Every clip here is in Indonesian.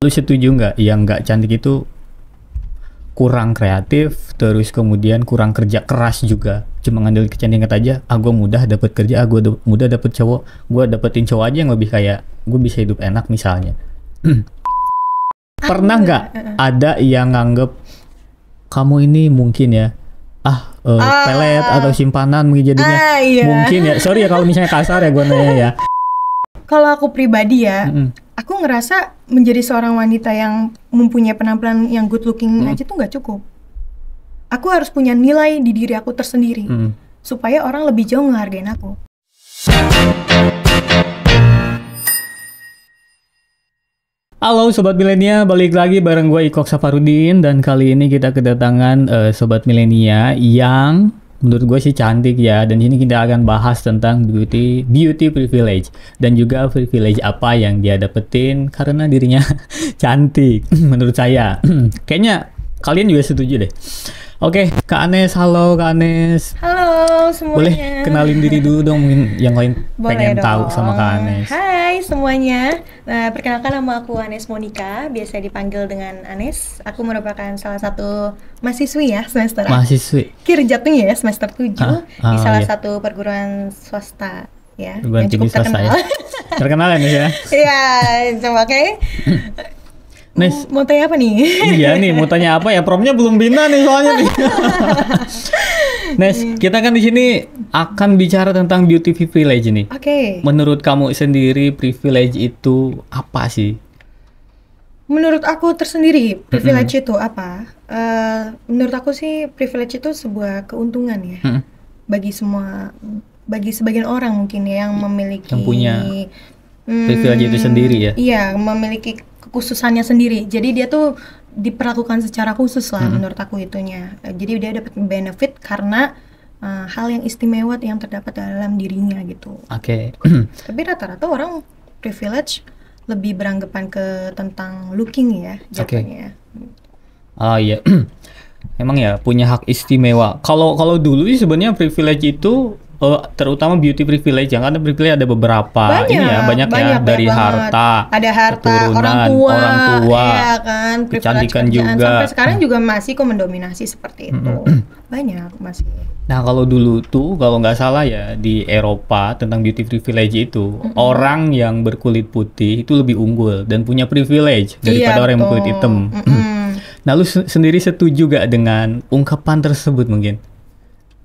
Lu setuju nggak yang nggak cantik itu kurang kreatif, terus kemudian kurang kerja keras juga, cuma ngandelin kecantikan aja, gue mudah dapet kerja, gue mudah dapet cowok, gue dapetin cowok aja yang lebih kayak gue bisa hidup enak misalnya. Pernah nggak ada yang nganggep kamu ini mungkin ya pelet atau simpanan mungkin jadinya, mungkin ya, sorry ya kalau misalnya kasar ya gue nanya ya. Kalau aku pribadi ya, aku ngerasa menjadi seorang wanita yang mempunyai penampilan yang good looking aja tuh nggak cukup. Aku harus punya nilai di diri aku tersendiri, supaya orang lebih jauh ngehargain aku. Halo Sobat Milenia, balik lagi bareng gue Ikok Safarudin. Dan kali ini kita kedatangan Sobat Milenia yang menurut gue sih cantik ya. Dan ini kita akan bahas tentang beauty privilege. Dan juga privilege apa yang dia dapetin karena dirinya cantik menurut saya. Kayaknya kalian juga setuju deh. Oke, Kak Anes, halo Kak Anes. Halo semuanya. Boleh kenalin diri dulu dong, mungkin yang lain Boleh pengen dong. tahu sama Kak Anes. Hai semuanya. Nah, perkenalkan nama aku Anes Monica, biasa dipanggil dengan Anes. Aku merupakan salah satu mahasiswi ya semester. Mahasiswi. Jatuhnya ya semester 7 di salah iya. satu perguruan swasta ya, Perguruan yang cukup tinggi swasta terkenal. ya. Terkenal ya Nes ya. Iya, coba oke. Nes, Mau tanya apa nih? iya nih, mau tanya apa ya? Promnya belum bina nih soalnya nih. Nes, kita kan di sini akan bicara tentang beauty privilege nih. Oke. Menurut kamu sendiri privilege itu apa sih? Menurut aku tersendiri, privilege itu apa? Menurut aku sih privilege itu sebuah keuntungan ya. Bagi sebagian orang mungkin ya yang memiliki Yang punya privilege itu sendiri ya. Iya, memiliki kekhususannya sendiri. Jadi dia tuh diperlakukan secara khusus lah menurut aku itunya. Jadi dia dapat benefit karena hal yang istimewa yang terdapat dalam dirinya gitu. Oke. Tapi rata-rata orang privilege lebih beranggapan ke tentang looking ya jatuhnya. Oh iya. Emang ya punya hak istimewa. Kalau dulu sih sebenarnya privilege itu terutama beauty privilege, yang ada privilege ada beberapa banyak ya, dari harta, ada harta, keturunan, orang tua, ya kan, kecantikan kerjaan. juga. Sampai sekarang juga masih kok mendominasi seperti itu. Banyak masih. Nah kalau dulu tuh kalau nggak salah ya di Eropa tentang beauty privilege itu orang yang berkulit putih itu lebih unggul dan punya privilege daripada orang yang berkulit hitam. Nah lu sendiri setuju gak dengan ungkapan tersebut mungkin?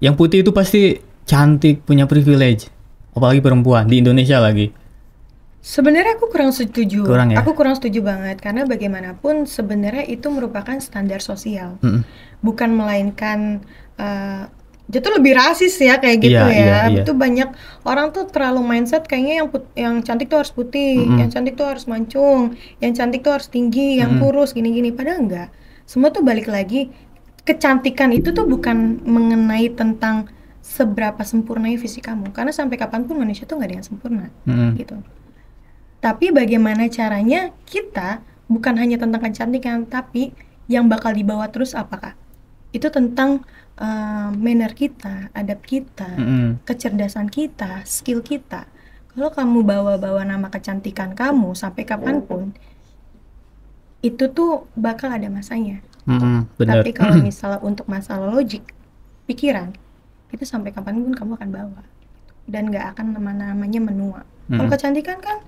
Yang putih itu pasti cantik, punya privilege, apalagi perempuan di Indonesia lagi. Sebenarnya aku kurang setuju. Ya? Aku kurang setuju banget karena bagaimanapun sebenarnya itu merupakan standar sosial, bukan melainkan jatuh lebih rasis ya kayak gitu ya. Itu banyak orang tuh terlalu mindset kayaknya yang cantik tuh harus putih, yang cantik tuh harus mancung, yang cantik tuh harus tinggi, yang kurus gini-gini. Padahal enggak. Semua tuh balik lagi, kecantikan itu tuh bukan mengenai tentang seberapa sempurnanya fisik kamu, karena sampai kapanpun manusia tuh nggak ada yang sempurna gitu. Tapi bagaimana caranya kita bukan hanya tentang kecantikan, tapi yang bakal dibawa terus apakah itu tentang manner kita, adab kita, kecerdasan kita, skill kita. Kalau kamu bawa-bawa nama kecantikan kamu sampai kapanpun, itu tuh bakal ada masanya. Bener. Tapi kalau misalnya untuk masalah logik, pikiran, itu sampai kapanpun kamu akan bawa dan nggak akan namanya menua. Kalau kecantikan kan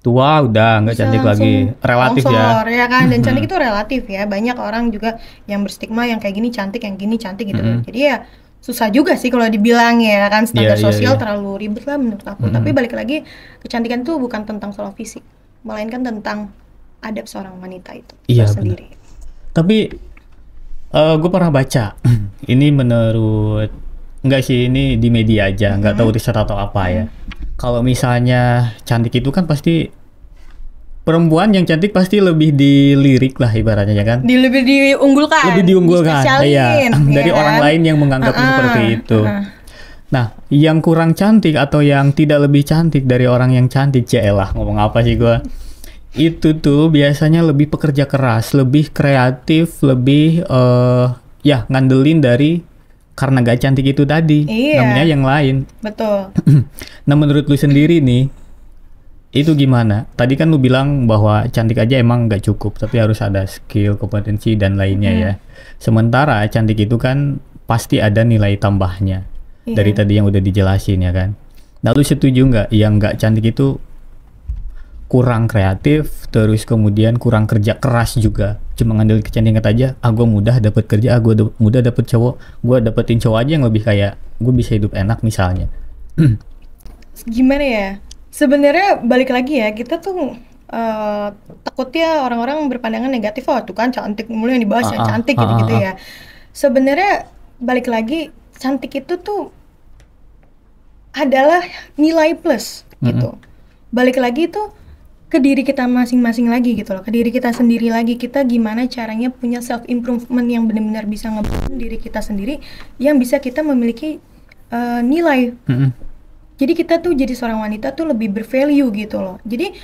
tua udah nggak cantik lagi, relatif ya kan. Dan cantik itu relatif ya, banyak orang juga yang berstigma yang kayak gini cantik, yang gini cantik gitu. Jadi ya susah juga sih kalau dibilang ya kan, standar sosial terlalu ribet lah menurut aku. Tapi balik lagi, kecantikan itu bukan tentang soal fisik, melainkan tentang adab seorang wanita itu sendiri. Tapi gue pernah baca ini menurut, enggak sih, ini di media aja, nggak tahu riset atau apa ya. Kalau misalnya cantik itu kan pasti perempuan yang cantik pasti lebih dilirik lah ibaratnya ya kan. Lebih diunggulkan. Iya, dari orang lain yang menganggapnya seperti itu. Nah, yang kurang cantik atau yang tidak lebih cantik dari orang yang cantik, celah ngomong apa sih gue? Itu tuh biasanya lebih pekerja keras, lebih kreatif, lebih ngandelin dari karena gak cantik itu tadi, namanya yang lain. Betul. Nah menurut lu sendiri nih, Itu gimana? Tadi kan lu bilang bahwa cantik aja emang nggak cukup, tapi harus ada skill, kompetensi dan lainnya ya. Sementara cantik itu kan pasti ada nilai tambahnya. Dari tadi yang udah dijelasin ya kan. Nah, lu setuju nggak yang nggak cantik itu kurang kreatif, terus kemudian kurang kerja keras juga, cuma ngandel kecantikan aja, gue mudah dapet kerja, gue mudah dapet cowok, gue dapetin cowok aja yang lebih kayak gue bisa hidup enak misalnya. Gimana ya, sebenarnya balik lagi ya, kita tuh takutnya orang-orang berpandangan negatif, oh tuh kan cantik mulu yang dibahas ya, cantik gitu-gitu ya. Sebenarnya balik lagi, cantik itu tuh adalah nilai plus gitu. Balik lagi tuh ke diri kita masing-masing lagi gitu loh, ke diri kita sendiri lagi, kita gimana caranya punya self improvement yang benar-benar bisa ngebangun diri kita sendiri, yang bisa kita memiliki nilai. Jadi kita tuh jadi seorang wanita tuh lebih bervalue gitu loh. Jadi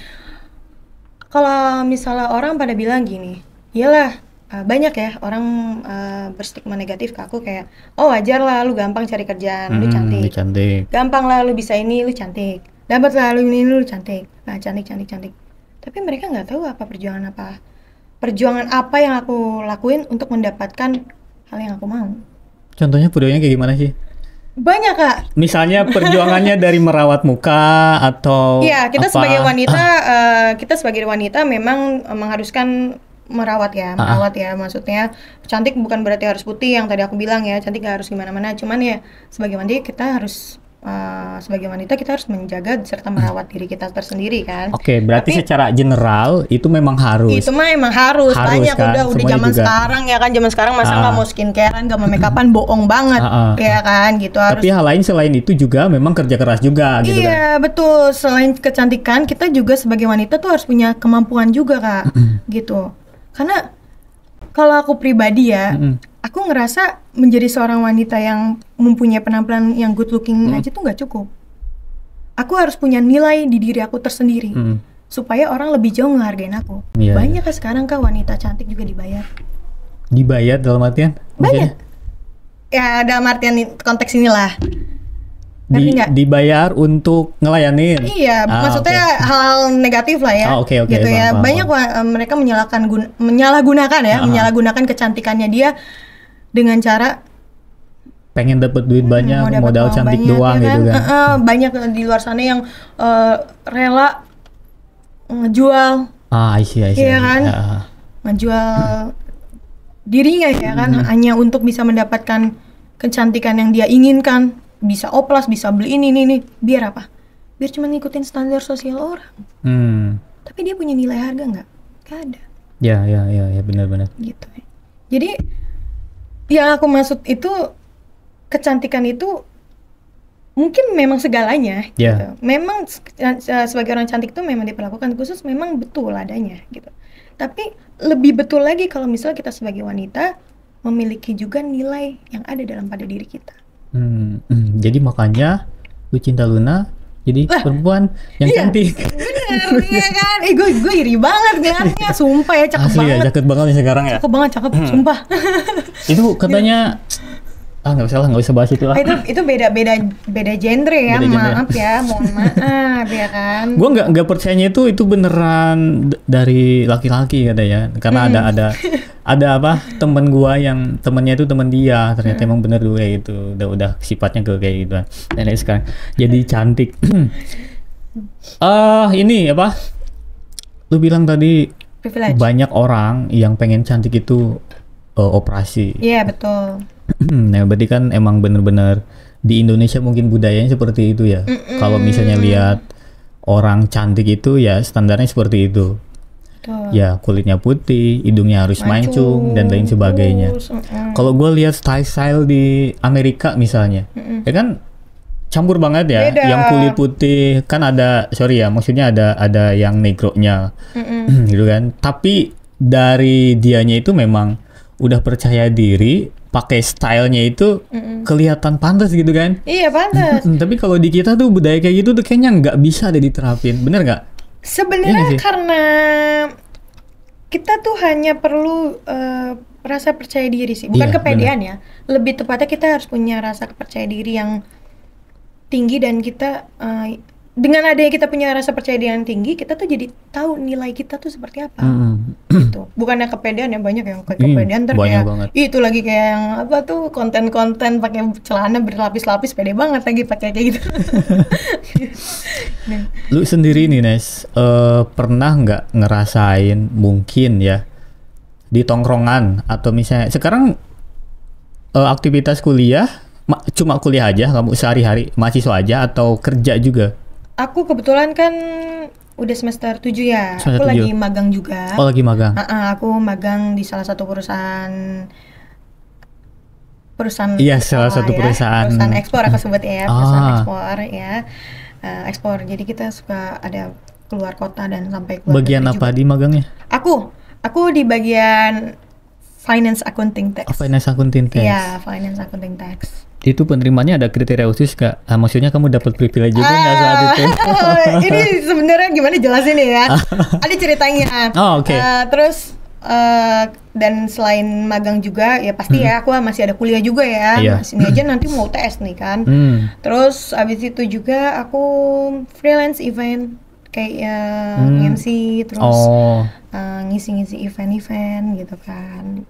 kalau misalnya orang pada bilang gini, iyalah banyak ya orang berstigma negatif ke aku kayak, oh wajar lah lu gampang cari kerjaan, lu cantik. Gampang lah lu bisa ini, lu cantik. Dapat lah lu ini, lu cantik. Nah, cantik. Tapi mereka nggak tahu perjuangan apa yang aku lakuin untuk mendapatkan hal yang aku mau. Contohnya perjuangannya kayak gimana sih? Banyak, Kak. Misalnya perjuangannya dari merawat muka atau iya, kita apa? sebagai wanita memang mengharuskan merawat ya, maksudnya cantik bukan berarti harus putih yang tadi aku bilang ya, cantik gak harus gimana-mana, cuman ya sebagai wanita kita harus menjaga serta merawat diri kita tersendiri kan. Oke, berarti secara general itu memang harus. Itu mah emang harus banyak kan? udah zaman juga. Sekarang ya kan, zaman sekarang masa nggak mau skincarean, nggak mau makeupan, bohong banget ya kan gitu. Harus. Tapi hal lain selain itu juga memang kerja keras juga gitu kan. Iya betul, selain kecantikan kita juga sebagai wanita tuh harus punya kemampuan juga Kak gitu. Karena kalau aku pribadi ya, aku ngerasa menjadi seorang wanita yang mempunyai penampilan yang good looking aja tuh nggak cukup. Aku harus punya nilai di diri aku tersendiri supaya orang lebih jauh ngehargain aku. Banyak kan sekarang Kak wanita cantik juga dibayar. Dibayar dalam artian? Banyak. Ya dalam artian konteks inilah. Dibayar untuk ngelayanin. Iya, maksudnya hal negatif lah ya. Oke. Gitu ya. Banyak mereka menyalahgunakan kecantikannya dia dengan cara pengen dapat duit banyak, modal cantik banyak, doang ya kan? Gitu kan. Banyak di luar sana yang rela ngejual. I see. Iya kan? Ngejual dirinya ya kan, hanya untuk bisa mendapatkan kecantikan yang dia inginkan. Bisa oplas, bisa beli ini, biar apa? Biar cuma ngikutin standar sosial orang. Tapi dia punya nilai harga nggak? Nggak ada. Ya, benar-benar. Gitu. Jadi yang aku maksud itu kecantikan itu mungkin memang segalanya. Gitu. Memang sebagai orang cantik itu memang diperlakukan khusus, memang betul adanya gitu. Tapi lebih betul lagi kalau misalnya kita sebagai wanita memiliki juga nilai yang ada dalam pada diri kita. Jadi makanya lu cinta Luna jadi perempuan yang cantik. Bener, iya kan? Gue iri banget ngeliatnya, sumpah ya, cakep banget. Ya, cakep banget nih sekarang ya. Cakep, sumpah. Itu katanya nggak usah bahas itu lah. Itu beda genre ya, maaf ya, mohon maaf ya kan. Gue nggak percayanya itu beneran dari laki-laki katanya, karena ada temen gue yang temennya itu temen dia, ternyata emang bener dulu kayak gitu, udah sifatnya kayak gitu. Dan sekarang jadi cantik. Ini lu bilang tadi privilege. Banyak orang yang pengen cantik itu operasi. Iya betul. Nah berarti kan emang bener-bener di Indonesia mungkin budayanya seperti itu ya. Kalau misalnya lihat orang cantik itu ya standarnya seperti itu. Betul. Ya kulitnya putih, hidungnya harus mancung dan lain sebagainya. Kalau gue lihat style di Amerika misalnya, ya kan campur banget ya. Beda. Yang kulit putih kan maksudnya ada yang negronya, gitu kan. Tapi dari dianya itu memang udah percaya diri. Pakai stylenya itu kelihatan pantas gitu kan? Iya pantas. Tapi kalau di kita tuh budaya kayak gitu tuh kayaknya nggak bisa deh diterapin, bener nggak? Sebenarnya karena kita tuh hanya perlu rasa percaya diri sih, bukan kepedean ya. Lebih tepatnya kita harus punya rasa percaya diri yang tinggi dan kita dengan adanya kita punya rasa percaya diri yang tinggi, kita tuh jadi tahu nilai kita tuh seperti apa. Gitu. Bukannya kepedean ya, banyak yang kepedean kayak banget. Itu lagi kayak yang apa tuh konten-konten pakai celana berlapis-lapis, pede banget lagi pakai kayak gitu. Lu sendiri nih Nes, pernah nggak ngerasain mungkin ya di tongkrongan atau misalnya sekarang aktivitas kuliah cuma kuliah aja, kamu sehari-hari mahasiswa aja atau kerja juga? Aku kebetulan kan udah semester 7 ya. Aku lagi magang juga. Oh, lagi magang. Aku magang di salah satu perusahaan iya, salah satu perusahaan ekspor aku sebut ya, perusahaan ekspor ya. Ekspor. Jadi kita suka ada keluar kota dan sampai keluar bagian apa juga. Di magangnya? Aku di bagian finance accounting tax. Finance accounting tax. Iya, finance accounting tax. Itu penerimanya ada kriteria khusus gak? Maksudnya kamu dapat privilege juga nggak saat itu? Ini sebenarnya gimana jelasin ya? Ada ceritanya. Oh, oke. Terus dan selain magang juga ya pasti ya aku masih ada kuliah juga ya. Ini aja nanti mau UTS nih kan. Terus abis itu juga aku freelance event kayak MC terus ngisi-ngisi event-event gitu kan.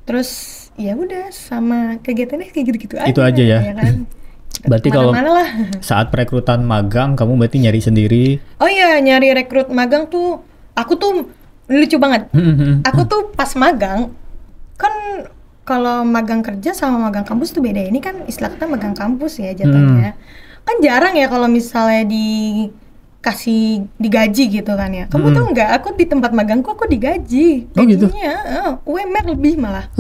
Terus ya udah sama kegiatannya kayak gitu-gitu aja. Itu aja ya. Kan? Berarti kalau saat perekrutan magang kamu berarti nyari sendiri? Oh iya, nyari rekrut magang tuh aku tuh lucu banget. Aku tuh pas magang kan kalau magang kerja sama magang kampus tuh beda. Ini kan istilah kita magang kampus ya jatuhnya. Kan jarang ya kalau misalnya dikasih digaji gitu kan ya. Kamu tuh enggak, aku di tempat magangku aku digaji. Gajinya UMR lebih malah.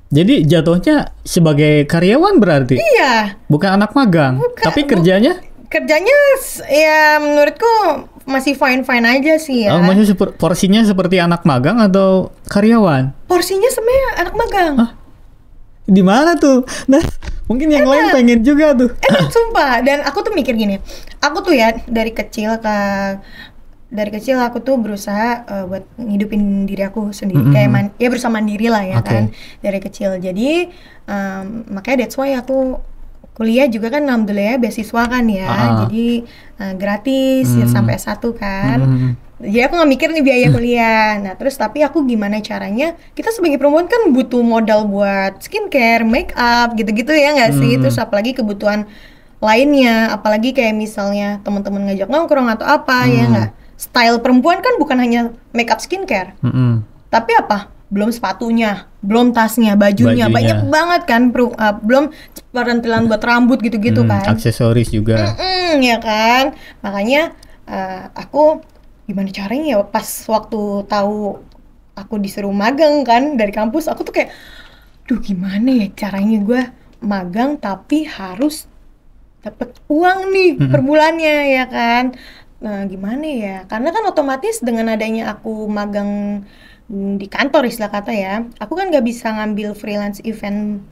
Jadi jatuhnya sebagai karyawan berarti? Iya. Bukan anak magang. Tapi kerjanya? Kerjanya ya menurutku masih fine-fine aja sih ya. Maksudnya porsinya seperti anak magang atau karyawan? Porsinya sebenarnya anak magang. Di mana tuh? Nah, mungkin yang lain pengen juga tuh. Sumpah. Dan aku tuh mikir gini. Aku tuh ya dari kecil aku tuh berusaha buat ngidupin diri aku sendiri. Kayak berusaha mandiri lah ya kan dari kecil. Jadi makanya that's why aku kuliah juga kan alhamdulillah beasiswa kan ya. Jadi gratis ya sampai S1 kan. Jadi aku nggak mikir nih biaya kuliah. Nah terus tapi aku gimana caranya, kita sebagai perempuan kan butuh modal buat skincare, make up gitu-gitu ya nggak sih. Terus apalagi kebutuhan lainnya, apalagi kayak misalnya teman-teman ngajak nongkrong atau apa ya nggak. Style perempuan kan bukan hanya make up skincare, tapi apa? Belum sepatunya, belum tasnya, bajunya. Banyak banget kan, belum perintilan buat rambut gitu-gitu kan. Aksesoris juga. Ya kan, makanya aku gimana caranya ya pas waktu tahu aku disuruh magang kan dari kampus, aku tuh kayak, duh gimana ya caranya gue magang tapi harus dapat uang nih per bulannya ya kan. Nah gimana ya, karena kan otomatis dengan adanya aku magang di kantor istilah kata ya, aku kan nggak bisa ngambil freelance event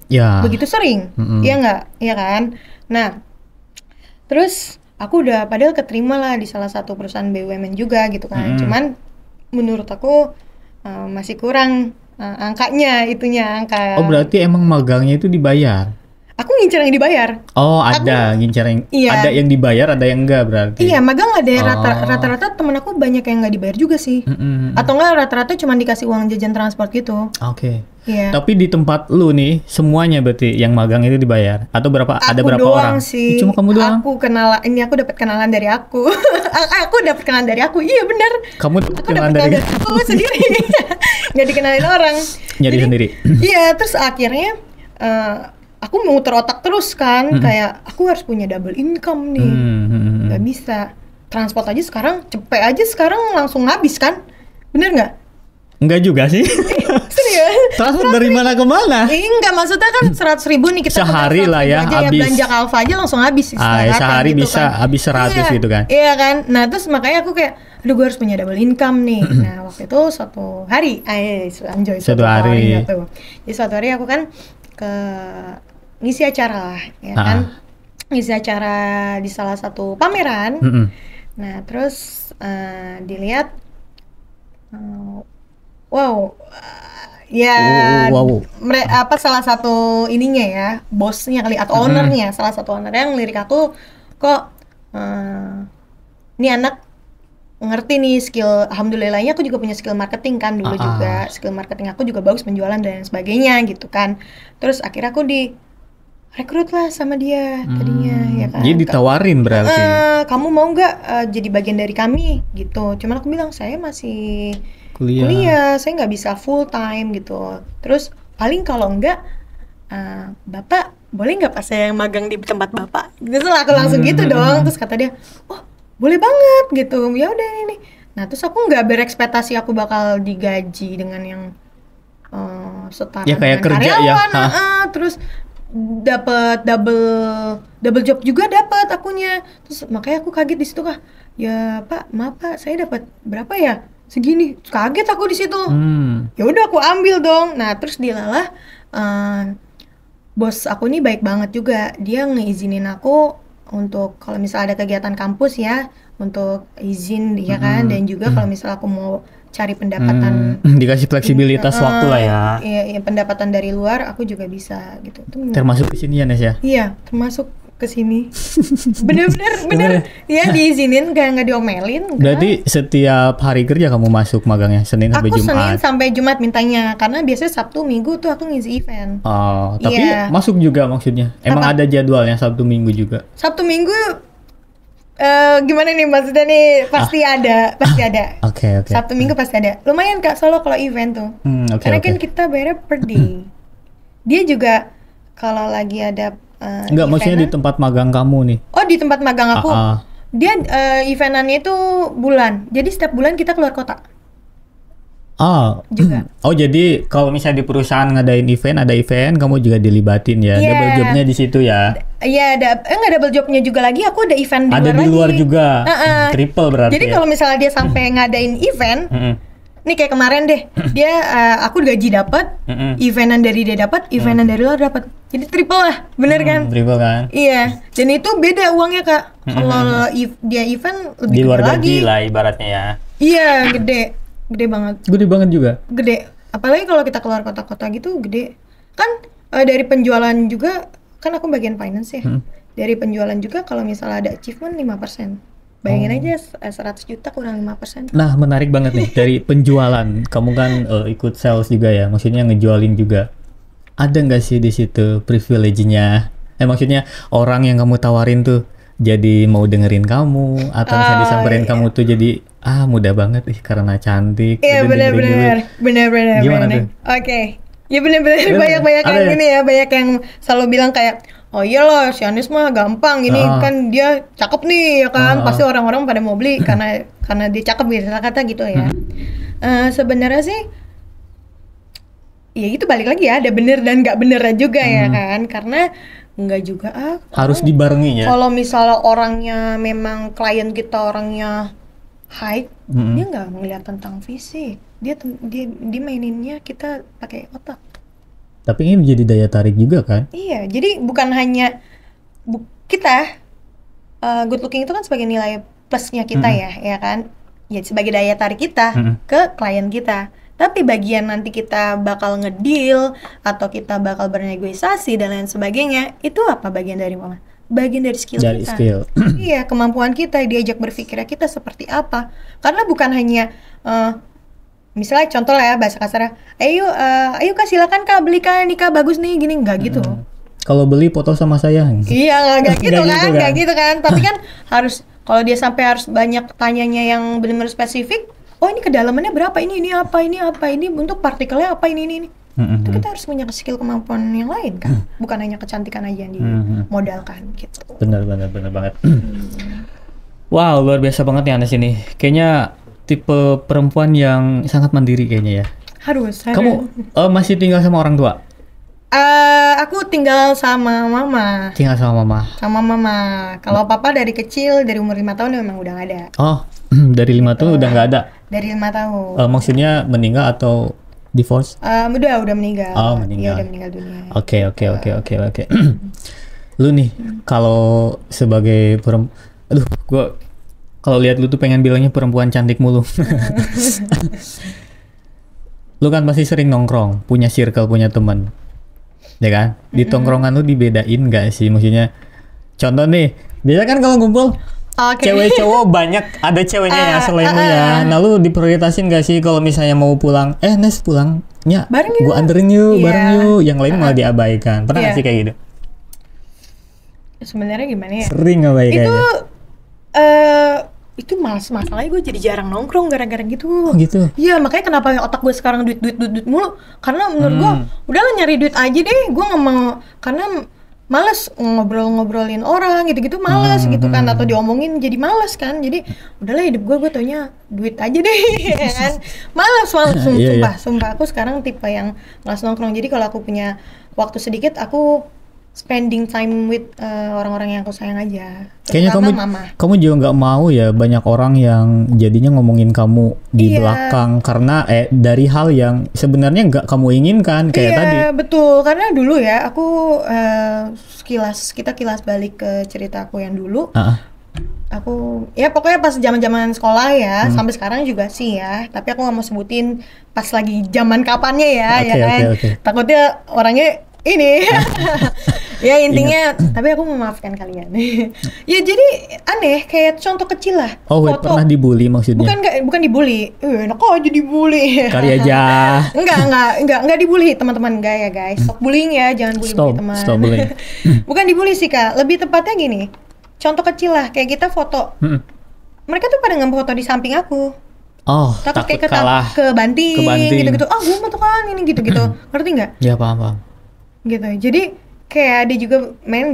begitu sering, ya nggak, ya kan. Nah terus aku udah padahal keterima lah di salah satu perusahaan BUMN juga gitu kan, cuman menurut aku masih kurang angkanya angka. Oh berarti emang magangnya itu dibayar? Aku ngincer yang dibayar. Oh ada ngincer yang ada yang dibayar, ada yang enggak berarti. Iya magang ada rata-rata temen aku banyak yang nggak dibayar juga sih. Atau enggak rata-rata cuma dikasih uang jajan transport gitu. Oke. Iya. Tapi di tempat lu nih semuanya berarti yang magang itu dibayar? Atau ada berapa orang? Sih. Cuma kamu doang? Aku dapat kenalan dari aku. Aku dapat kenalan dari aku. Iya benar. Kamu dapat kenalan dari aku sendiri. Nggak dikenalin orang. Jadi sendiri. Iya terus akhirnya aku muter otak terus kan, kayak aku harus punya double income nih. Gak bisa. Transport aja sekarang, cepet aja sekarang langsung habis kan? Bener nggak? Enggak juga sih. Serius? Transport dari mana ke mana? Enggak, maksudnya kan 100.000 nih kita sehari lah ya, habis. Belanja Alfa aja langsung habis. Sehari gitu bisa kan. Habis 100 gitu kan? Iya kan? Nah terus makanya aku kayak, aduh gue harus punya double income nih. Nah waktu itu suatu hari, suatu hari. Jadi suatu hari aku kan ngisi acara lah, ya kan, ngisi acara di salah satu pameran. Nah terus dilihat, salah satu ininya ya, bosnya kali atau ownernya, salah satu owner yang lirik aku, kok Ini anak ngerti nih skill, alhamdulillahnya aku juga punya skill marketing kan dulu juga, skill marketing aku juga bagus, penjualan dan sebagainya gitu kan. Terus akhirnya aku rekrut lah sama dia tadinya ya kan. Jadi ditawarin berarti. Kamu mau nggak jadi bagian dari kami gitu. Cuman aku bilang saya masih kuliah, saya nggak bisa full time gitu. Terus paling kalau enggak Bapak boleh nggak pas saya magang di tempat Bapak? Gitu lah aku langsung gitu dong. Terus kata dia, oh boleh banget gitu. Ya udah ini. Nah terus aku nggak berekspektasi aku bakal digaji dengan yang setara ya, kayak dengan kerja karyawan. Ya. Terus dapat double job juga dapat akunya. Terus makanya aku kaget di situ kah. Ya Pak, maaf Pak, saya dapat berapa ya? Segini. Kaget aku di situ. Ya udah aku ambil dong. Nah terus dilalah bos aku nih baik banget juga. Dia ngeizinin aku untuk kalau misalnya ada kegiatan kampus ya, untuk izin dia kan, dan juga kalau misalnya aku mau cari pendapatan, dikasih fleksibilitas waktu lah ya. Iya, pendapatan dari luar aku juga bisa gitu. Termasuk ke sini ya Nes ya? Iya, termasuk ke sini. Bener ya, diizinin, nggak diomelin. Berarti setiap hari kerja kamu masuk magangnya Senin sampai Jumat? Aku Senin sampai Jumat mintanya, karena biasanya Sabtu Minggu tuh aku ngisi event. Tapi masuk juga maksudnya? Emang ada jadwalnya Sabtu Minggu juga? Sabtu Minggu gimana nih maksudnya nih, pasti ada. Okay. Sabtu Minggu pasti ada. Lumayan Kak, solo kalau event tuh. Karena kan kita bayar per day. Dia juga kalau lagi ada enggak, maksudnya di tempat magang kamu nih. Oh, di tempat magang aku. Dia eventannya itu bulan. Jadi setiap bulan kita keluar kota. Juga. Oh, jadi kalau misalnya di perusahaan ngadain event, ada event, kamu juga dilibatin ya. Double jobnya di situ ya. Iya, nggak double jobnya juga lagi. Aku ada event di luar juga. Triple berarti. Jadi kalau misalnya dia sampai ngadain event, nih kayak kemarin deh, dia aku gaji dapat, eventan dari dia dapat, eventan dari luar dapat. Jadi triple lah, bener kan? Triple kan? Iya. Dan itu beda uangnya Kak. Kalau dia event lebih di luar gede gaji lagi lah ibaratnya ya. Iya, gede banget. Gede banget juga. Gede. Apalagi kalau kita keluar kota-kota gitu gede. Kan dari penjualan juga, kan aku bagian finance ya. Dari penjualan juga kalau misalnya ada achievement 5%. Bayangin aja 100 juta kurang 5%. Nah, menarik banget nih dari penjualan. Kamu kan ikut sales juga ya, maksudnya ngejualin juga. Ada nggak sih di situ privilege-nya? Maksudnya orang yang kamu tawarin tuh jadi mau dengerin kamu, atau misalnya disamperin kamu tuh jadi mudah banget karena cantik. Iya, benar. Gimana tuh? Oke. Ya benar-benar banyak yang ini ya, banyak yang selalu bilang kayak, oh iyalah si Anis mah gampang, ini kan dia cakep nih ya kan, pasti orang-orang pada mau beli karena dia cakep gitu, kata gitu ya. Sebenarnya sih ya itu balik lagi ya, ada bener dan nggak benernya juga ya kan, karena nggak juga harus dibarengi ya. Kalau misalnya orangnya memang klien kita orangnya high, dia nggak ngeliat tentang fisik, dia maininnya kita pakai otak. Tapi ini menjadi daya tarik juga kan? Iya, jadi bukan hanya kita good looking itu kan sebagai nilai plusnya kita ya kan, ya sebagai daya tarik kita ke klien kita. Tapi bagian nanti kita bakal ngedeal atau kita bakal bernegosiasi dan lain sebagainya, itu apa bagian dari mana? Bagian dari skill kita. Iya, kemampuan kita, diajak berpikirnya kita seperti apa. Karena bukan hanya misalnya contoh lah ya, bahasa kasarnya, ayo Kak, silakan Kak, beli Kak, ini Kak bagus nih, gini, nggak gitu. Kalau beli foto sama saya. Iya, nggak gitu kan. Tapi kan harus, kalau dia sampai harus banyak tanyanya yang benar-benar spesifik, oh ini kedalamannya berapa, ini apa, ini untuk partikelnya apa, ini. Itu kita harus punya skill, kemampuan yang lain kan, bukan hanya kecantikan aja yang dimodalkan gitu. Benar banget. Wow, luar biasa banget nih Anis ini. Kayaknya tipe perempuan yang sangat mandiri kayaknya ya. Harus. Kamu masih tinggal sama orang tua? Aku tinggal sama mama. Sama mama. Kalau papa dari kecil, dari umur 5 tahun memang udah nggak ada. Oh, dari 5 tahun udah nggak ada? Dari 5 tahun. Maksudnya meninggal atau divorce? Udah meninggal. Oh, meninggal. Iya, udah meninggal dunia. Oke. Lu nih, kalau sebagai gue kalau lihat lu tuh pengen bilangnya perempuan cantik mulu. Lu kan pasti sering nongkrong, punya circle, punya teman, ya kan? Di tongkrongan lu dibedain nggak sih? Maksudnya, contoh nih, biasa kan kalau ngumpul, Cewek cowok banyak, ada ceweknya ya selainmu ya. Nah lu diprioritasin gak sih kalau misalnya mau pulang? Nes pulangnya bareng gua anterin yuk, bareng yuk. Yang lain malah diabaikan. Pernah gak sih kayak gitu? Sebenarnya gimana ya? Sering ngabaikannya. Itu masalahnya gue jadi jarang nongkrong gara-gara gitu. Oh gitu? Iya, makanya kenapa otak gue sekarang duit mulu. Karena menurut gue, udahlah nyari duit aja deh. Gue gak mau, karena males ngobrolin orang gitu-gitu, males gitu kan, atau diomongin jadi males kan. Jadi udahlah hidup gue taunya duit aja deh kan. Males sumpah aku sekarang tipe yang males nongkrong. Jadi kalau aku punya waktu sedikit, aku spending time with orang-orang yang aku sayang aja. Kayaknya kamu juga nggak mau ya banyak orang yang jadinya ngomongin kamu di belakang karena dari hal yang sebenarnya nggak kamu inginkan kayak tadi. Iya betul, karena dulu ya aku kita kilas balik ke cerita aku yang dulu. Aku ya pokoknya pas zaman sekolah ya, sampai sekarang juga sih ya. Tapi aku nggak mau sebutin pas lagi zaman kapannya ya, Okay. Takutnya orangnya ini ya intinya tapi aku memaafkan kalian. Ya jadi aneh kayak contoh kecil lah. Foto. Pernah dibully maksudnya? Bukan dibully. Enak aja dibully. Kali aja. Enggak dibully teman-teman, enggak ya guys. Stop bullying ya, jangan bully teman. Stop bullying. Bukan dibully sih Kak, lebih tepatnya gini. Contoh kecil lah, kayak kita foto. Mereka tuh pada nge-foto di samping aku. Takut kayak ke banting gitu-gitu. Gue foto kan ini gitu-gitu. Ngerti nggak? Ya paham. Gitu, jadi kayak ada juga main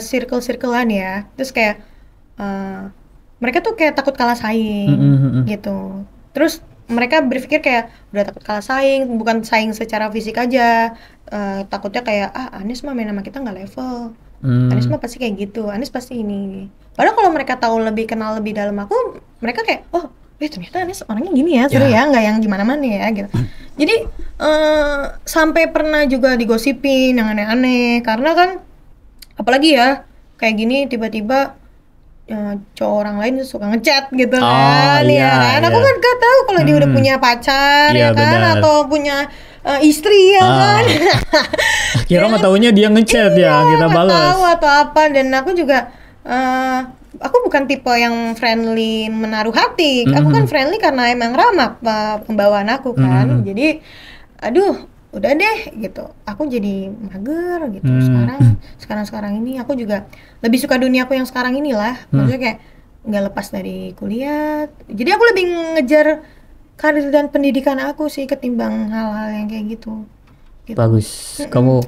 circle-circlean ya, terus kayak mereka tuh kayak takut kalah saing gitu, terus mereka berpikir kayak udah takut kalah saing, bukan saing secara fisik aja, takutnya kayak Anis mah main sama kita nggak level, Anis mah pasti kayak gitu, Anis pasti ini. Padahal kalau mereka tahu kenal lebih dalam aku, mereka kayak ternyata Anis orangnya gini ya, seru ya, nggak yang gimana-mana ya gitu. Jadi sampai pernah juga digosipin yang aneh-aneh, karena kan apalagi ya kayak gini tiba-tiba cowok orang lain suka ngechat gitu kan. Aku kan gak tahu kalau dia udah punya pacar ya kan, benar. Atau punya istri ya kan. Kira nggak taunya dia ngechat ya, kita balas. Tahu atau apa, dan aku juga aku bukan tipe yang friendly menaruh hati. Aku kan friendly karena emang ramah pembawaan aku kan. Jadi udah deh gitu. Aku jadi mager gitu. Sekarang ini aku juga lebih suka dunia aku yang sekarang inilah. Maksudnya kayak nggak lepas dari kuliah. Jadi aku lebih ngejar karir dan pendidikan aku sih ketimbang hal-hal yang kayak gitu. Bagus. Kamu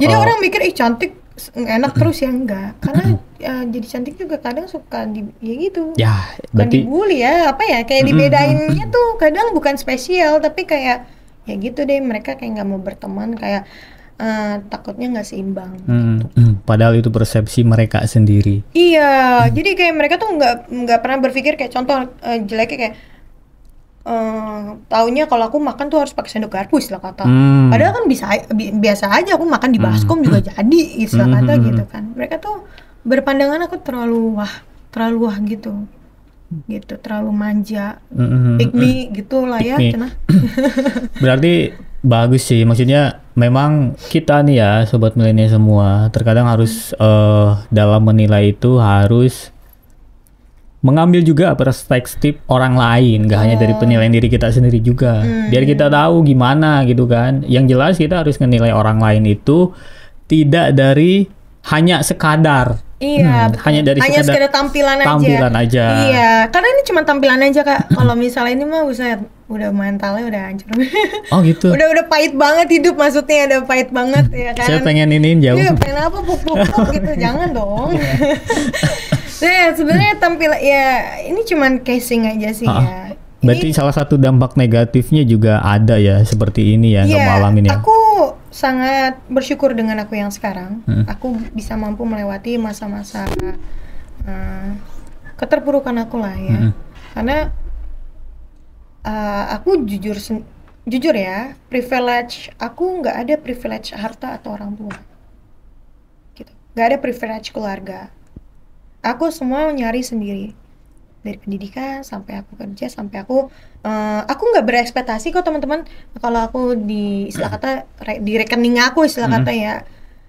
jadi orang mikir cantik enak terus ya, enggak, karena jadi cantik juga kadang suka gitu ya, bukan dibully ya, kayak dibedainnya tuh kadang bukan spesial tapi kayak ya gitu deh, mereka kayak nggak mau berteman, kayak takutnya nggak seimbang gitu. Padahal itu persepsi mereka sendiri. Iya, jadi kayak mereka tuh nggak pernah berpikir kayak contoh jeleknya kayak taunya kalau aku makan tuh harus pakai sendok garpu istilah kata. Padahal kan biasa aja aku makan di baskom juga jadi istilah kata gitu kan. Mereka tuh berpandangan aku terlalu wah gitu, terlalu manja, pick me gitu lah ya. Berarti bagus sih, maksudnya memang kita nih ya sobat milenial semua terkadang harus dalam menilai itu harus mengambil juga perspektif orang lain, gak hanya dari penilaian diri kita sendiri juga. Biar kita tahu gimana gitu kan. Yang jelas kita harus menilai orang lain itu tidak dari hanya sekadar. Hanya sekedar tampilan aja. Iya, karena ini cuma tampilan aja Kak. Kalau misalnya ini mah udah mentalnya udah hancur. Oh gitu. udah pahit banget hidup, maksudnya udah pahit banget ya kan. Saya pengen iniin jauh. Iya, pengen apa puk-puk gitu, jangan dong. Nah, sebenarnya tampilan ya ini cuman casing aja sih ya. Berarti salah satu dampak negatifnya juga ada ya seperti ini ya, kamu alamin ya. Aku sangat bersyukur dengan aku yang sekarang. Aku bisa mampu melewati masa-masa keterpurukan aku lah ya. Karena aku jujur ya, privilege aku nggak ada privilege harta atau orang tua. Gitu. Nggak ada privilege keluarga. Aku semua nyari sendiri, dari pendidikan sampai aku kerja, sampai aku nggak berekspektasi kok teman-teman, kalau aku di istilah kata di rekening aku istilah kata ya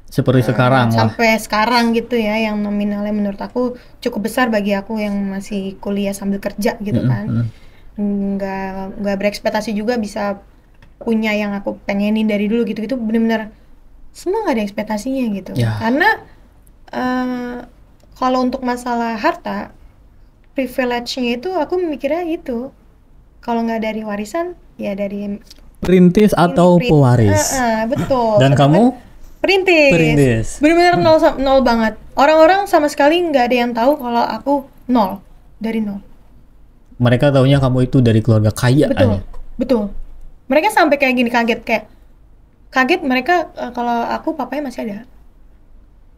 seperti sekarang lah. Sampai sekarang gitu ya, yang nominalnya menurut aku cukup besar bagi aku yang masih kuliah sambil kerja gitu kan. Nggak berekspektasi juga bisa punya yang aku pengenin dari dulu gitu-gitu, bener-bener semua nggak ada ekspektasinya gitu. Karena kalau untuk masalah harta, privilege-nya itu aku mikirnya itu kalau nggak dari warisan ya dari perintis atau pewaris. Betul. Dan kamu perintis. Bener-bener nol banget. Orang-orang sama sekali nggak ada yang tahu kalau aku nol, dari nol. Mereka taunya kamu itu dari keluarga kaya. Betul. Mereka sampai kayak gini, kaget mereka kalau aku papanya masih ada.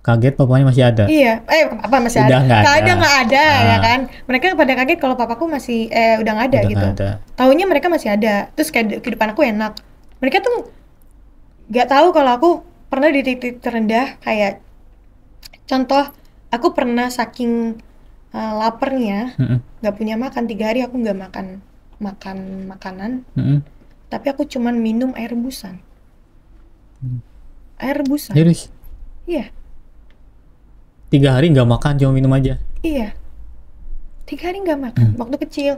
Kaget papanya masih ada? Iya, apa masih udah ada? Kadang nggak ada ya kan. Mereka pada kaget kalau papaku masih udah nggak ada gitu. Taunya mereka masih ada. Terus kayak kehidupan aku enak. Mereka tuh nggak tahu kalau aku pernah di titik terendah. Kayak contoh, aku pernah saking laparnya, nggak punya makan 3 hari, aku nggak makan makanan. Tapi aku cuman minum air rebusan. Air rebusan. Iya. 3 hari nggak makan, cuma minum aja? Iya. 3 hari nggak makan, waktu kecil.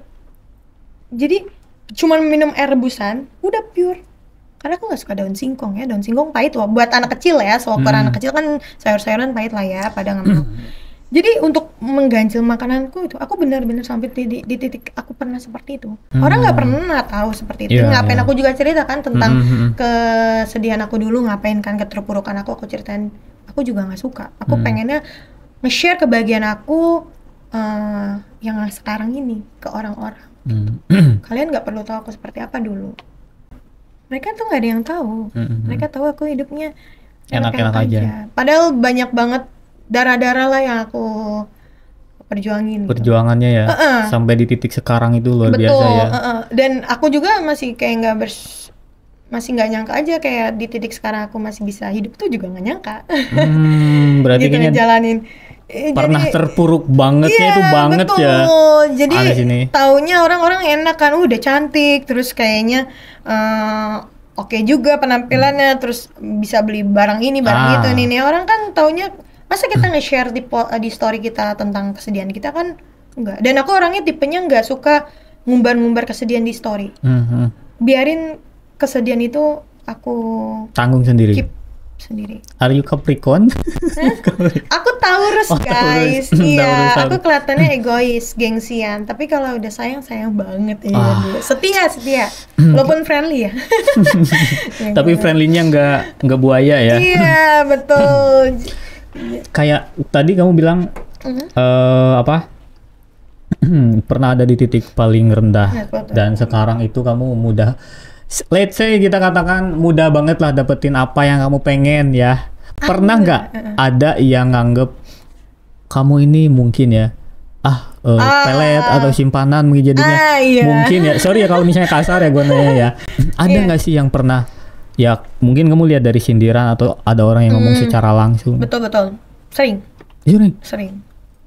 Jadi, cuman minum air rebusan, udah pure. Karena aku nggak suka daun singkong ya. Daun singkong pahit loh. Buat anak kecil ya, seukuran anak kecil kan sayur-sayuran pahit lah ya, pada nggak mau. Jadi untuk mengganjil makananku itu, aku benar-benar sampai di titik aku pernah seperti itu. Orang nggak pernah tahu seperti itu. Ngapain aku juga cerita kan tentang kesedihan aku dulu, ngapain kan keterpurukan aku ceritain. Aku juga nggak suka. Aku pengennya nge-share kebahagiaan aku yang sekarang ini ke orang-orang. Kalian nggak perlu tahu aku seperti apa dulu. Mereka tuh nggak ada yang tahu. Mereka tahu aku hidupnya enak-enak aja. Padahal banyak banget darah-darah lah yang aku perjuangin. Perjuangannya ya, sampai di titik sekarang itu luar biasa ya. Dan aku juga masih kayak masih nggak nyangka aja kayak di titik sekarang aku masih bisa hidup tuh juga nggak nyangka. Berarti gitu ngejalanin. Pernah terpuruk bangetnya itu banget betul. Ya. Jadi taunya orang-orang enak kan, udah cantik, terus kayaknya oke juga penampilannya, terus bisa beli barang ini barang itu nih. Orang kan taunya masa kita nge-share di story kita tentang kesedihan kita kan enggak. Dan aku orangnya tipenya nggak suka ngumbar-ngumbar kesedihan di story. Biarin kesedihan itu aku tanggung sendiri. Keep sendiri. Are you Capricorn? Aku Taurus, guys. Iya, aku kelihatannya egois, gengsian. Tapi kalau udah sayang banget ya. Setia. Walaupun friendly ya. Tapi friendly-nya nggak buaya ya. Iya, betul. Kayak tadi kamu bilang pernah ada di titik paling rendah dan sekarang itu kamu mudah, let's say kita katakan mudah banget lah dapetin apa yang kamu pengen ya. Pernah nggak ada yang nganggep kamu ini mungkin ya pelet atau simpanan mungkin jadinya mungkin ya, sorry ya kalau misalnya kasar ya gue nanya ya. Ada nggak sih yang pernah ya mungkin kamu lihat dari sindiran atau ada orang yang ngomong secara langsung? Betul. Sering.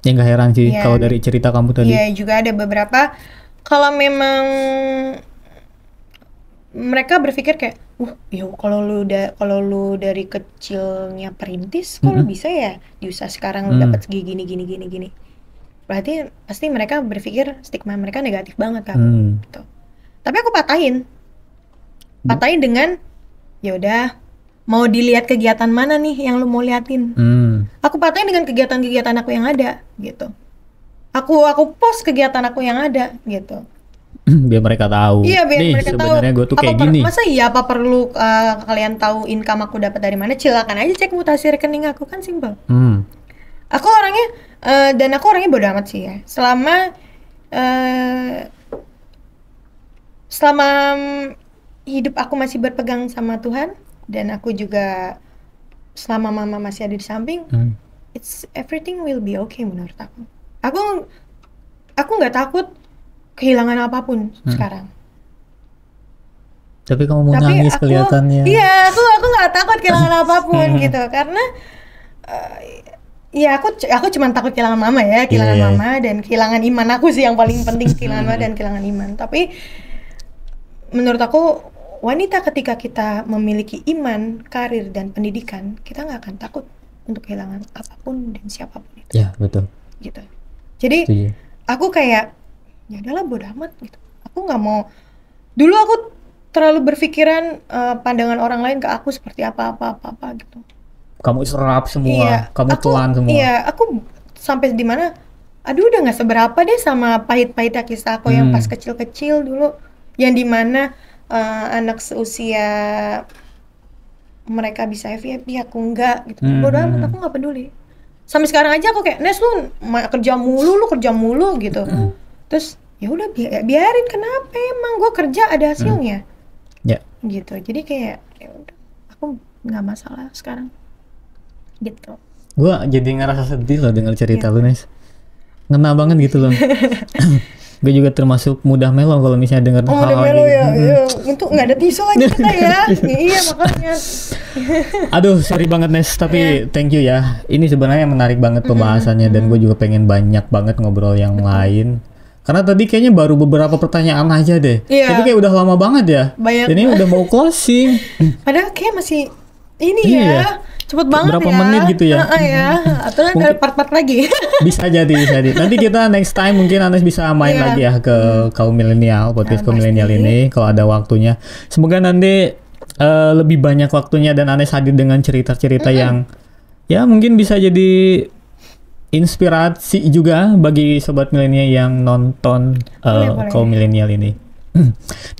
Ya nggak heran sih kalau dari cerita kamu tadi. Iya, juga ada beberapa kalau memang mereka berpikir kayak, ya kalau lu dari kecilnya perintis, kok lu bisa ya di usaha sekarang lu dapat gini. Berarti pasti mereka berpikir stigma mereka negatif banget kan. Gitu. Tapi aku patahin dengan ya udah, mau dilihat kegiatan mana nih yang lu mau liatin. Aku patahin dengan kegiatan-kegiatan aku yang ada gitu. Aku post kegiatan aku yang ada gitu. Biar mereka tahu. Iya, biar mereka tahu. Sebenarnya gue tuh kayak gini. Masa iya apa perlu kalian tahu income aku dapat dari mana? Silakan aja cek mutasi rekening aku, kan simpel. Aku orangnya dan aku orangnya bodo amat sih ya. Selama hidup aku masih berpegang sama Tuhan dan aku juga selama mama masih ada di samping, it's everything will be okay menurut aku. Aku nggak takut kehilangan apapun sekarang. Tapi kamu mau nangis kelihatannya. Iya, aku nggak takut kehilangan apapun gitu, karena ya aku cuma takut kehilangan mama ya, mama dan kehilangan iman aku sih yang paling penting, kehilangan mama dan kehilangan iman. Tapi menurut aku wanita ketika kita memiliki iman, karir dan pendidikan, kita nggak akan takut untuk kehilangan apapun dan siapapun itu. Ya betul. Gitu. Jadi aku kayak ya udahlah bodo amat gitu. Aku nggak mau. Dulu aku terlalu berpikiran pandangan orang lain ke aku seperti apa gitu. Kamu serap semua, kamu telan semua. Iya, aku sampai di mana? Aduh, udah nggak seberapa deh sama pahit-pahitnya kisah aku yang pas kecil-kecil dulu, yang dimana anak seusia mereka bisa FYP, aku enggak gitu. Bodo amat, aku nggak peduli. Sampai sekarang aja aku kayak, Nes lu kerja mulu gitu. Terus ya udah biarin, kenapa emang gue kerja ada hasilnya. Gitu. Jadi kayak ya udah, aku nggak masalah sekarang. Gitu. Gue jadi ngerasa sedih loh dengar cerita lu, Nes. Ngena banget gitu loh. Gue juga termasuk mudah melo kalau misalnya denger hal-hal melo ya. Untuk nggak ada tisu lagi kita ya. Iya makanya. Aduh, sorry banget Nes, tapi thank you ya. Ini sebenarnya menarik banget pembahasannya dan gue juga pengen banyak banget ngobrol yang lain. Karena tadi kayaknya baru beberapa pertanyaan aja deh. Tapi kayak udah lama banget ya. Banyak. Ini udah mau closing. Padahal kayak masih ini ya. Cepet banget berapa ya. menit gitu ya. Atau ada part-part lagi. Bisa jadi. Nanti kita next time mungkin Anes bisa main lagi ya ke kaum milenial, podcast kaum milenial ini kalau ada waktunya. Semoga nanti lebih banyak waktunya dan Anes hadir dengan cerita-cerita yang ya mungkin bisa jadi inspirasi juga bagi sobat milenial yang nonton kaum milenial ini.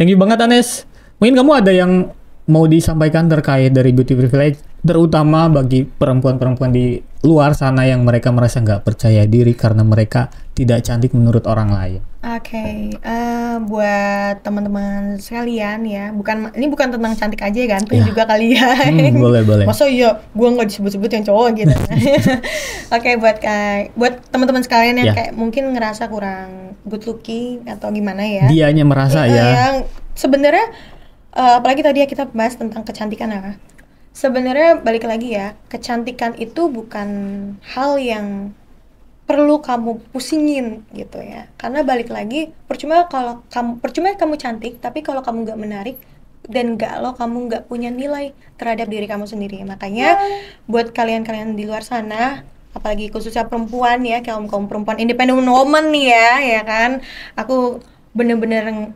Thank you banget Anes. Mungkin kamu ada yang mau disampaikan terkait dari beauty privilege, terutama bagi perempuan-perempuan di luar sana yang mereka merasa nggak percaya diri karena mereka tidak cantik menurut orang lain. Buat teman-teman sekalian ya, ini bukan tentang cantik aja ya, gantung juga kalian. Boleh. Masa iya, gua nggak disebut-sebut yang cowok gitu. Buat teman-teman sekalian yang kayak mungkin ngerasa kurang good looking atau gimana ya. Dianya merasa yang sebenarnya apalagi tadi ya kita bahas tentang kecantikan ya. Sebenarnya balik lagi ya, kecantikan itu bukan hal yang perlu kamu pusingin gitu ya. Karena balik lagi, percuma kamu cantik, tapi kalau kamu nggak menarik dan kamu nggak punya nilai terhadap diri kamu sendiri. Makanya buat kalian-kalian di luar sana, apalagi khususnya perempuan ya, kaum perempuan independent woman nih ya kan. Aku bener-bener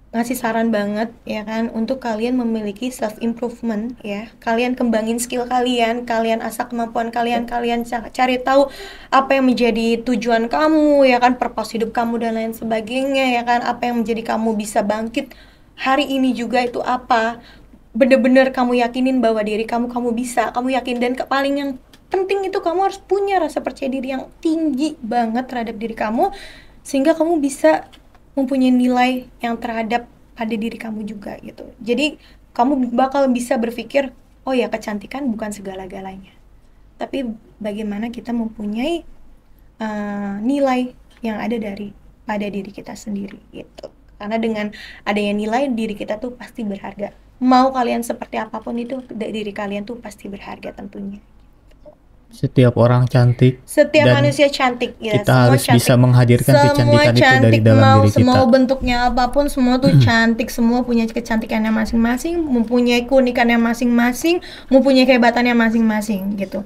ngasih saran banget ya kan untuk kalian memiliki self improvement ya. Kalian kembangin skill kalian asah kemampuan kalian cari tahu apa yang menjadi tujuan kamu ya kan, purpose hidup kamu dan lain sebagainya ya kan. Apa yang menjadi kamu bisa bangkit hari ini juga itu apa. Bener-bener kamu yakinin bahwa diri kamu bisa, kamu yakin, dan paling yang penting itu kamu harus punya rasa percaya diri yang tinggi banget terhadap diri kamu sehingga kamu bisa mempunyai nilai yang terhadap pada diri kamu juga gitu. Jadi kamu bakal bisa berpikir, oh ya kecantikan bukan segala-galanya, tapi bagaimana kita mempunyai nilai yang ada pada diri kita sendiri gitu. Karena dengan adanya nilai, diri kita tuh pasti berharga. Mau kalian seperti apapun itu, diri kalian tuh pasti berharga tentunya. Setiap orang cantik, setiap manusia cantik ya. Kita harus bisa menghadirkan kecantikan itu dari dalam diri kita. Semua bentuknya apapun, semua tuh cantik, semua punya kecantikannya masing-masing, mempunyai keunikannya masing-masing, mempunyai kehebatannya masing-masing gitu.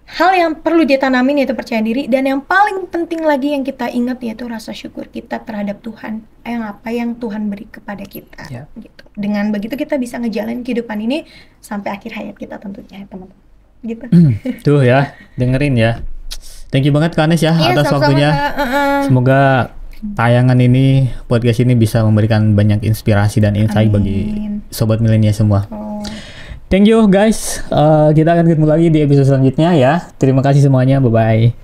Hal yang perlu ditanamin yaitu percaya diri, dan yang paling penting lagi yang kita ingat yaitu rasa syukur kita terhadap Tuhan, apa yang Tuhan beri kepada kita gitu. Dengan begitu kita bisa ngejalanin kehidupan ini sampai akhir hayat kita tentunya teman-teman. Gitu. Tuh ya, dengerin ya. Thank you banget Kak Anes ya atas waktunya. Semoga tayangan ini, podcast ini bisa memberikan banyak inspirasi dan insight bagi sobat milenial semua. Thank you guys. Kita akan ketemu lagi di episode selanjutnya ya. Terima kasih semuanya. Bye bye.